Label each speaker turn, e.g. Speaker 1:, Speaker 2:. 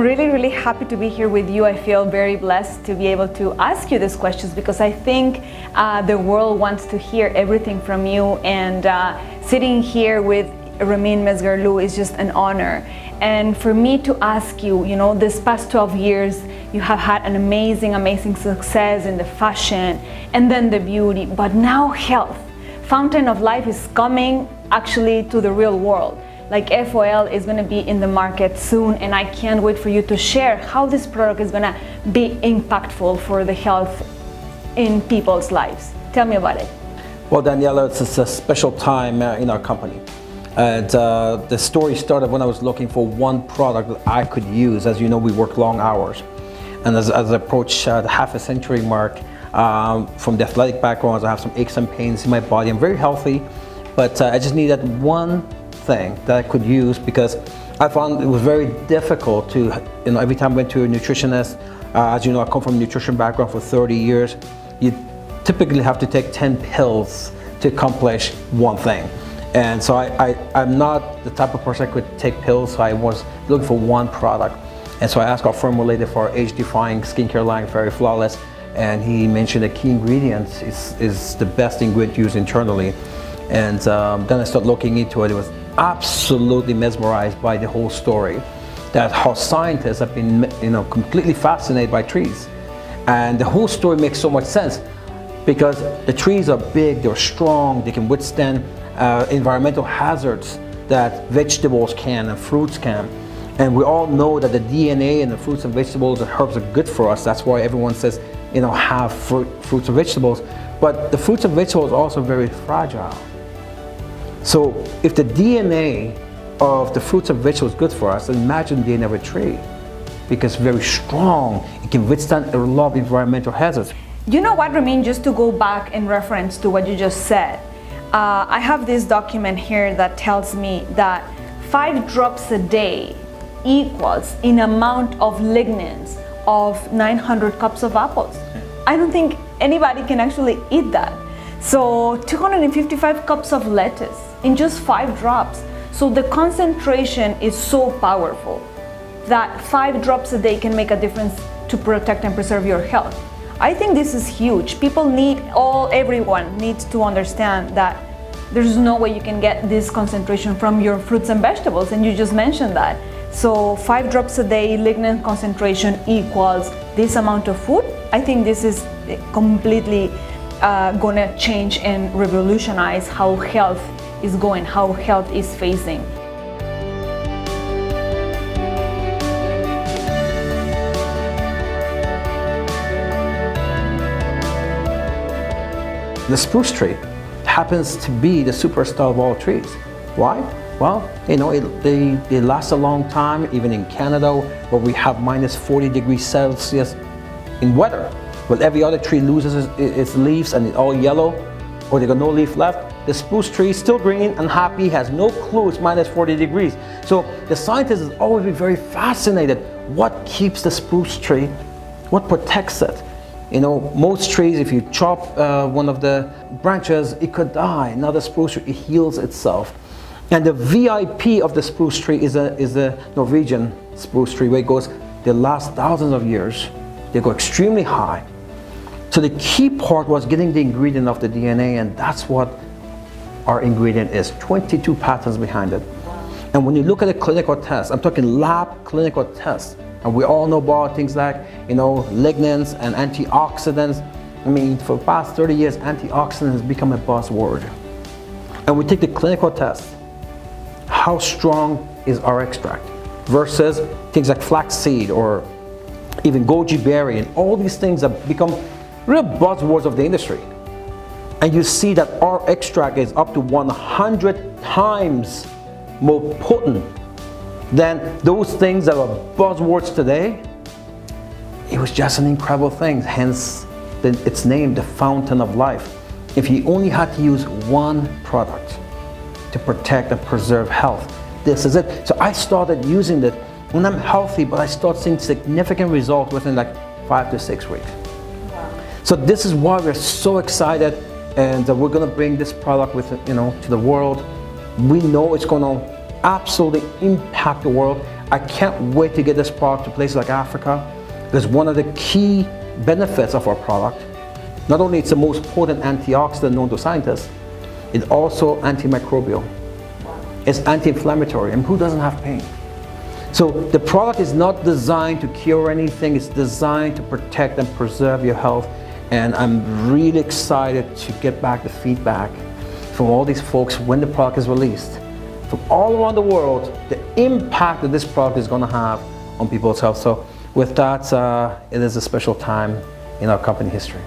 Speaker 1: really, really happy to be here with you. I feel very blessed to be able to ask you these questions because I think the world wants to hear everything from you, and sitting here with Ramin Mesgarlou is just an honor. And for me to ask you, this past 12 years, you have had an amazing, amazing success in the fashion and then the beauty, but now health. Fountain of Life is coming actually to the real world. Like FOL is going to be in the market soon, and I can't wait for you to share how this product is going to be impactful for the health in people's lives. Tell me about it.
Speaker 2: Well, Daniela, it's a special time in our company. And the story started when I was looking for one product that I could use. As you know, we work long hours. And as I approach the half a century mark, from the athletic background, I have some aches and pains in my body. I'm very healthy, but I just needed one thing that I could use because I found it was very difficult to, every time I went to a nutritionist, as you know, I come from a nutrition background for 30 years, you typically have to take 10 pills to accomplish one thing. And so I'm not the type of person that could take pills, so I was looking for one product. And so I asked our formulator for our age-defying skincare line, Very Flawless, and he mentioned the key ingredients is the best ingredient used internally. And then I started looking into it. It was absolutely mesmerized by the whole story, that how scientists have been completely fascinated by trees. And the whole story makes so much sense because the trees are big, they're strong, they can withstand environmental hazards that vegetables can and fruits can. And we all know that the DNA in the fruits and vegetables and herbs are good for us. That's why everyone says, have fruits and vegetables. But the fruits and vegetables are also very fragile. So if the DNA of the fruits and vegetables is good for us, imagine the DNA of a tree, because it's very strong. It can withstand a lot of environmental hazards.
Speaker 1: You know what, Ramin, just to go back in reference to what you just said, I have this document here that tells me that 5 drops a day equals in amount of lignans of 900 cups of apples. I don't think anybody can actually eat that. So 255 cups of lettuce in just 5 drops. So the concentration is so powerful that 5 drops a day can make a difference to protect and preserve your health. I think this is huge. Everyone needs to understand that there's no way you can get this concentration from your fruits and vegetables, and you just mentioned that. So 5 drops a day lignan concentration equals this amount of food. I think this is completely gonna change and revolutionize how health is going, how health is facing.
Speaker 2: The spruce tree happens to be the superstar of all trees. Why? Well, they last a long time, even in Canada, where we have minus 40 degrees Celsius in weather. Well, every other tree loses its leaves and it's all yellow, or they got no leaf left. The spruce tree is still green and happy, has no clue it's minus 40 degrees. So the scientists has always been very fascinated. What keeps the spruce tree? What protects it? Most trees, if you chop one of the branches, it could die. Now the spruce tree, it heals itself. And the VIP of the spruce tree is a Norwegian spruce tree, where it goes, they last thousands of years. They go extremely high. So the key part was getting the ingredient of the DNA, and that's what our ingredient is. 22 patents behind it. And when you look at the clinical tests, I'm talking lab clinical tests, and we all know about things like, lignans and antioxidants. For the past 30 years, antioxidants has become a buzzword. And we take the clinical test. How strong is our extract versus things like flaxseed or even goji berry, and all these things have become real buzzwords of the industry. And you see that our extract is up to 100 times more potent than those things that are buzzwords today. It was just an incredible thing, hence it's named the Fountain of Life. If you only had to use one product to protect and preserve health, this is it. So I started using it when I'm healthy, but I start seeing significant results within like 5 to 6 weeks. Wow. So this is why we're so excited, and we're gonna bring this product to the world. We know it's gonna absolutely impact the world. I can't wait to get this product to places like Africa, because one of the key benefits of our product, not only it's the most potent antioxidant known to scientists, it's also antimicrobial. It's anti-inflammatory, and who doesn't have pain? So the product is not designed to cure anything, it's designed to protect and preserve your health. And I'm really excited to get back the feedback from all these folks when the product is released. From all around the world, the impact that this product is going to have on people's health. So with that, it is a special time in our company history.